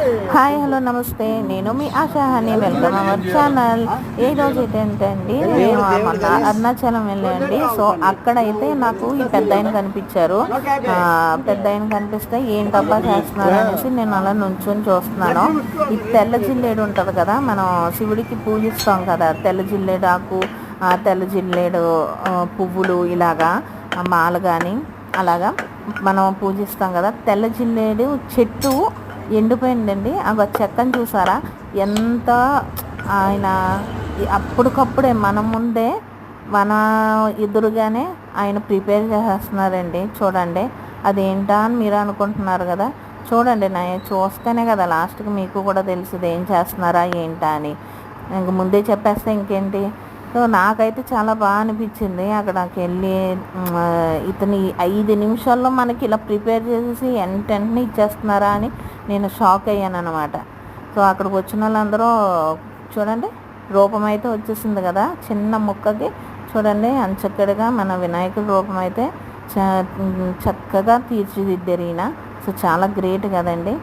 Hi hello నమస్తే, నేను మీ Asha Honey. Welcome our channel. ఈ రోజు ఏంటంటే నేను మొన్న అరుణాచలం వెళ్ళండి. సో అక్కడైతే నాకు ఈ పెద్ద ఆయన కనిపించారు. పెద్ద ఆయన కనిపిస్తే ఏంటబ్బా చేస్తున్నారు అనేసి నేను అలా నుంచొని చూస్తున్నాను. ఈ తెల్ల జిల్లేడు ఉంటుంది కదా, మనం శివుడికి పూజిస్తాం కదా, తెల్ల జిల్లేడు ఆకు, తెల్ల జిల్లేడు పువ్వులు, ఇలాగా మాల కానీ అలాగా మనం పూజిస్తాం కదా. తెల్ల జిల్లేడు చెట్టు ఎండిపోయిందండి. ఆ చెక్కను చూసారా, ఎంత ఆయన అప్పటికప్పుడే మన ముందే మన ఎదురుగానే ఆయన ప్రిపేర్ చేసేస్తున్నారండి. చూడండి, అదేంటా అని మీరు అనుకుంటున్నారు కదా. చూడండి, నేను చూస్తేనే కదా లాస్ట్కి మీకు కూడా తెలిసింది ఏం చేస్తున్నారా ఏంటా అని. ఇంక ముందే చెప్పేస్తే ఇంకేంటి. సో నాకైతే చాలా బాగా అనిపించింది. అక్కడికి వెళ్ళి ఇతని 5 నిమిషాల్లో మనకి ఇలా ప్రిపేర్ చేసేసి వెంటనే ఇచ్చేస్తున్నారా అని నేను షాక్ అయ్యాను అనమాట. సో అక్కడికి వచ్చిన వాళ్ళందరూ చూడండి, రూపం అయితే వచ్చేసింది కదా చిన్న ముక్కకి. చూడండి అంచక్కడిగా మన వినాయకుడి రూపం అయితే చక్కగా తీర్చిదిద్దారు ఈయన. సో చాలా గ్రేట్ కదండి.